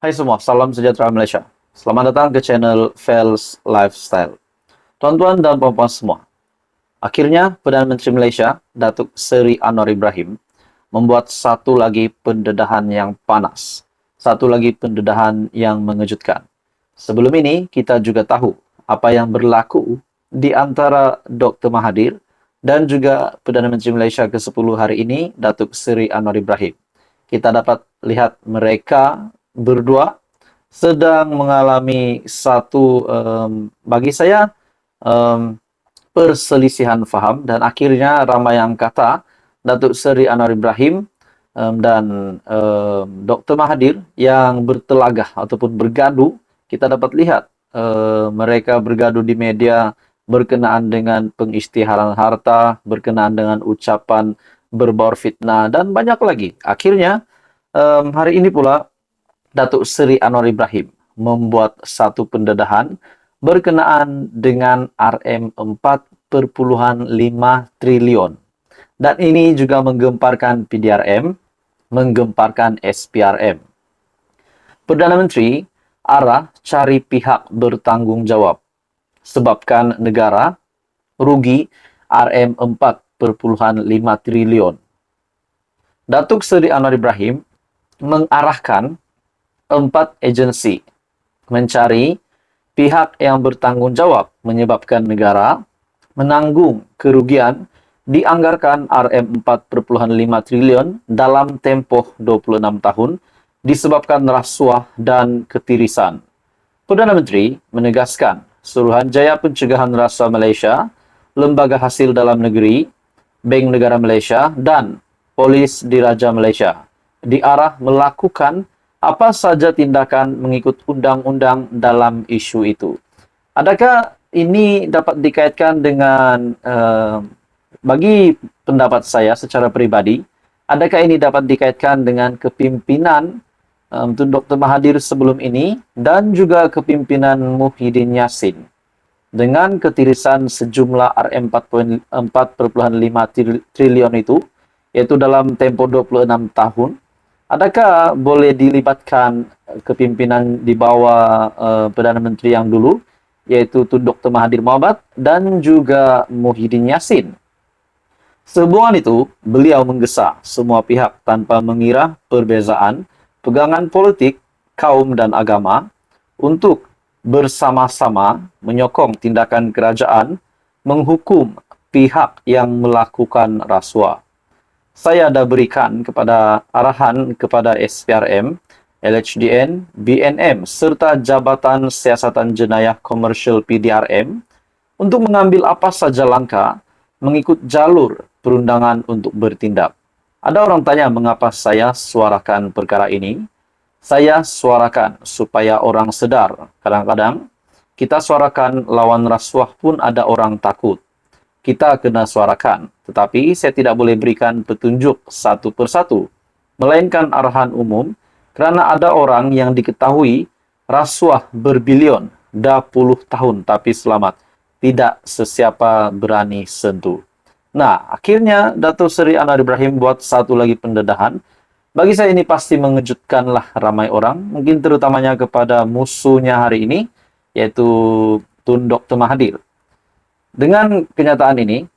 Hai semua, salam sejahtera Malaysia. Selamat datang ke channel Fels Lifestyle. Tuan-tuan dan puan-puan semua, akhirnya Perdana Menteri Malaysia, Datuk Seri Anwar Ibrahim, membuat satu lagi pendedahan yang panas. Satu lagi pendedahan yang mengejutkan. Sebelum ini, kita juga tahu apa yang berlaku di antara Dr. Mahathir dan juga Perdana Menteri Malaysia ke-10 hari ini, Datuk Seri Anwar Ibrahim. Kita dapat lihat mereka berdua sedang mengalami satu bagi saya perselisihan faham, dan akhirnya ramai yang kata Datuk Seri Anwar Ibrahim dan Dr. Mahathir yang bertelagah ataupun bergaduh. Kita dapat lihat mereka bergaduh di media berkenaan dengan pengisytiharan harta, berkenaan dengan ucapan berbaur fitnah, dan banyak lagi. Akhirnya hari ini pula Datuk Seri Anwar Ibrahim membuat satu pendedahan berkenaan dengan RM4,5 triliun. Dan ini juga menggemparkan PDRM, menggemparkan SPRM. Perdana Menteri arah cari pihak bertanggung jawab, sebabkan negara rugi RM4,5 triliun. Datuk Seri Anwar Ibrahim mengarahkan 4 agensi mencari pihak yang bertanggung jawab menyebabkan negara menanggung kerugian dianggarkan RM4,5 triliun dalam tempoh 26 tahun disebabkan rasuah dan ketirisan. Perdana Menteri menegaskan Suruhanjaya Pencegahan Rasuah Malaysia, Lembaga Hasil Dalam Negeri, Bank Negara Malaysia, dan Polis Diraja Malaysia diarah melakukan apa saja tindakan mengikut undang-undang dalam isu itu. Adakah ini dapat dikaitkan dengan, bagi pendapat saya secara pribadi, adakah ini dapat dikaitkan dengan kepimpinan Tun Dr. Mahathir sebelum ini dan juga kepimpinan Muhyiddin Yassin dengan ketirisan sejumlah RM4,5 triliun itu, yaitu dalam tempoh 26 tahun? Adakah boleh dilibatkan kepimpinan di bawah Perdana Menteri yang dulu, yaitu Tun Dr. Mahathir Mohamad dan juga Muhyiddin Yassin? Sehubungan itu, beliau menggesa semua pihak tanpa mengira perbezaan pegangan politik, kaum dan agama untuk bersama-sama menyokong tindakan kerajaan menghukum pihak yang melakukan rasuah. Saya dah berikan arahan kepada SPRM, LHDN, BNM serta Jabatan Siasatan Jenayah Komersial PDRM untuk mengambil apa saja langkah mengikut jalur perundangan untuk bertindak. Ada orang tanya mengapa saya suarakan perkara ini. Saya suarakan supaya orang sedar. Kadang-kadang kita suarakan lawan rasuah pun ada orang takut. Kita kena suarakan, tetapi saya tidak boleh berikan petunjuk satu persatu, melainkan arahan umum, kerana ada orang yang diketahui rasuah berbilion, dah puluh tahun tapi selamat. Tidak sesiapa berani sentuh. Nah, akhirnya Datuk Seri Anwar Ibrahim buat satu lagi pendedahan. Bagi saya ini pasti mengejutkanlah ramai orang, mungkin terutamanya kepada musuhnya hari ini, yaitu Tun Dr. Mahathir. Dengan kenyataan ini,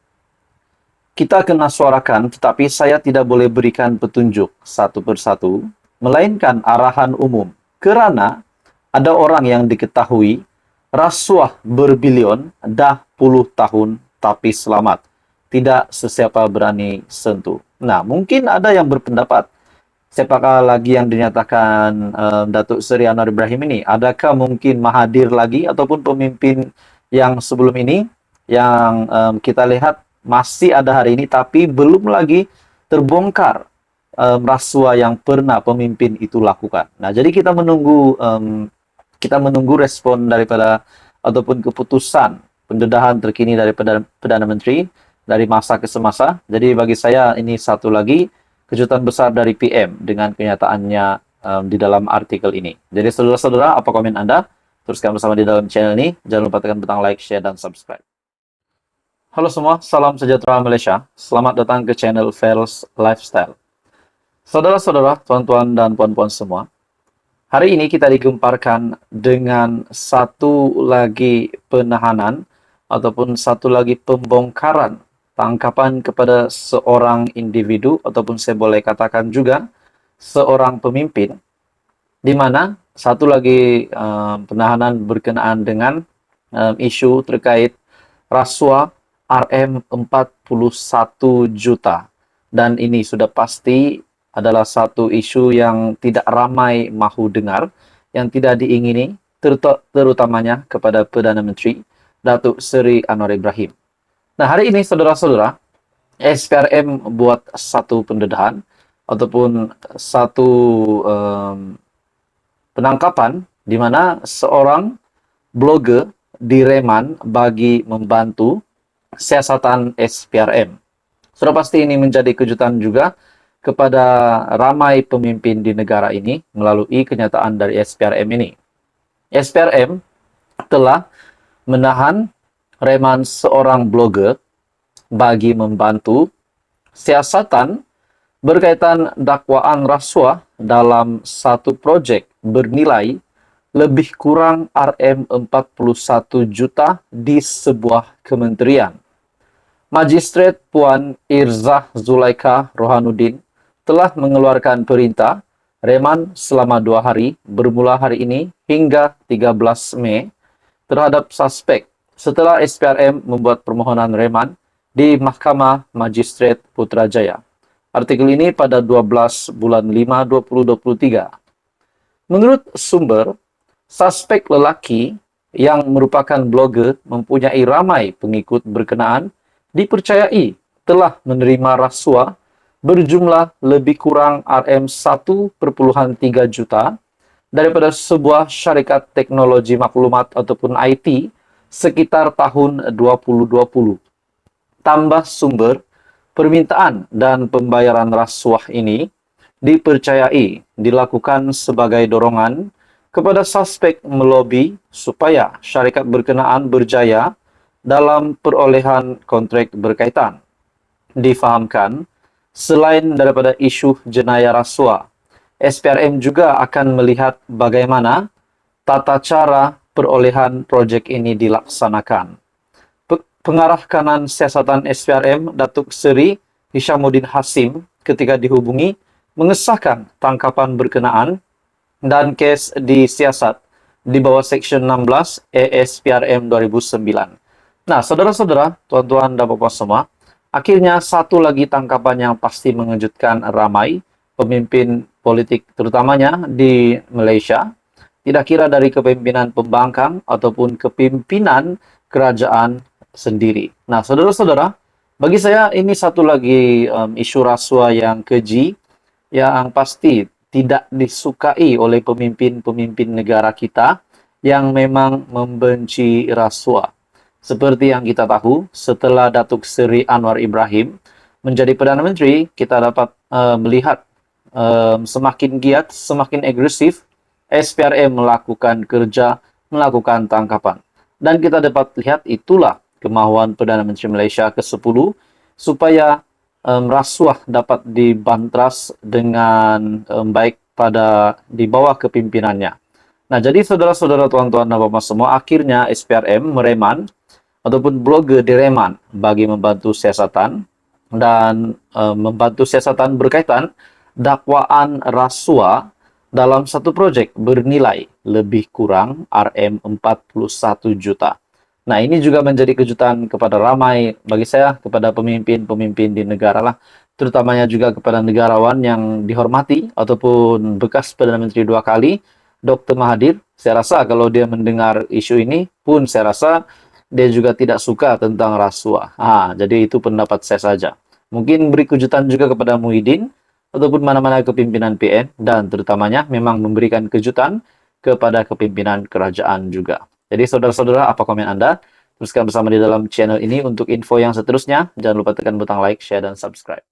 kita kena suarakan, tetapi saya tidak boleh berikan petunjuk satu persatu, melainkan arahan umum. Kerana ada orang yang diketahui rasuah berbilion dah puluh tahun tapi selamat. Tidak sesiapa berani sentuh. Nah, mungkin ada yang berpendapat, siapakah lagi yang dinyatakan Datuk Seri Anwar Ibrahim ini? Adakah mungkin Mahathir lagi ataupun pemimpin yang sebelum ini yang kita lihat masih ada hari ini tapi belum lagi terbongkar rasuah yang pernah pemimpin itu lakukan. Nah, jadi kita menunggu respon daripada ataupun keputusan pendedahan terkini dari Perdana Menteri dari masa ke semasa. Jadi bagi saya ini satu lagi kejutan besar dari PM dengan kenyataannya di dalam artikel ini. Jadi saudara-saudara, apa komen Anda? Teruskan bersama di dalam channel ini. Jangan lupa tekan butang like, share, dan subscribe. Halo semua, salam sejahtera Malaysia. Selamat datang ke channel Fels Lifestyle. Saudara-saudara, tuan-tuan dan puan-puan semua, Hari ini kita digemparkan dengan satu lagi penahanan ataupun satu lagi pembongkaran tangkapan kepada seorang individu ataupun saya boleh katakan juga seorang pemimpin, di mana satu lagi penahanan berkenaan dengan isu terkait rasuah Rm41 juta. Dan ini sudah pasti adalah satu isu yang tidak ramai mahu dengar, yang tidak diingini, terutamanya kepada Perdana Menteri Datuk Seri Anwar Ibrahim. Nah, hari ini saudara-saudara, SPRM buat satu pendedahan ataupun satu penangkapan di mana seorang blogger direman bagi membantu siasatan SPRM. Sudah pasti ini menjadi kejutan juga kepada ramai pemimpin di negara ini melalui kenyataan dari SPRM ini. SPRM telah menahan reman seorang blogger bagi membantu siasatan berkaitan dakwaan rasuah dalam satu projek bernilai lebih kurang Rm41 juta di sebuah kementerian. Magistrat Puan Irzah Zulaikha Rohanuddin telah mengeluarkan perintah reman selama 2 hari bermula hari ini hingga 13 Mei terhadap suspek setelah SPRM membuat permohonan reman di Mahkamah Magistrat Putrajaya. Artikel ini pada 12 bulan 5 2023. Menurut sumber, suspek lelaki yang merupakan blogger mempunyai ramai pengikut berkenaan dipercayai telah menerima rasuah berjumlah lebih kurang Rm1,3 juta daripada sebuah syarikat teknologi maklumat ataupun IT sekitar tahun 2020. Tambah sumber, permintaan dan pembayaran rasuah ini dipercayai dilakukan sebagai dorongan kepada suspek melobi supaya syarikat berkenaan berjaya dalam perolehan kontrak berkaitan. Difahamkan, selain daripada isu jenayah rasuah, SPRM juga akan melihat bagaimana tata cara perolehan projek ini dilaksanakan. Pengarah kanan siasatan SPRM, Datuk Seri Hishamuddin Hasim, ketika dihubungi, mengesahkan tangkapan berkenaan dan kes disiasat di bawah Seksyen 16 ESPRM 2009. Nah, saudara-saudara, tuan-tuan dan bapak semua, akhirnya satu lagi tangkapan yang pasti mengejutkan ramai pemimpin politik terutamanya di Malaysia, tidak kira dari kepemimpinan pembangkang ataupun kepimpinan kerajaan sendiri. Nah, saudara-saudara, bagi saya ini satu lagi isu rasuah yang keji, yang pasti tidak disukai oleh pemimpin-pemimpin negara kita yang memang membenci rasuah. Seperti yang kita tahu, setelah Datuk Seri Anwar Ibrahim menjadi Perdana Menteri, kita dapat melihat semakin giat, semakin agresif SPRM melakukan kerja, melakukan tangkapan. Dan kita dapat lihat itulah kemahuan Perdana Menteri Malaysia ke-10 supaya rasuah dapat dibantras dengan baik pada di bawah kepimpinannya. Nah, jadi saudara-saudara, tuan-tuan dan bapak semua, akhirnya SPRM mereman ataupun blogger direman bagi membantu siasatan dan membantu siasatan berkaitan dakwaan rasuah dalam satu projek bernilai lebih kurang Rm41 juta. Nah, ini juga menjadi kejutan kepada ramai, bagi saya, kepada pemimpin-pemimpin di negara lah, terutamanya juga kepada negarawan yang dihormati ataupun bekas Perdana Menteri 2 kali, Dr. Mahathir. Saya rasa kalau dia mendengar isu ini pun saya rasa dia juga tidak suka tentang rasuah. Jadi itu pendapat saya saja. Mungkin beri kejutan juga kepada Muhyiddin ataupun mana-mana kepimpinan PN, dan terutamanya memang memberikan kejutan kepada kepimpinan kerajaan juga. Jadi saudara-saudara, apa komen Anda? Teruskan bersama di dalam channel ini untuk info yang seterusnya. Jangan lupa tekan butang like, share, dan subscribe.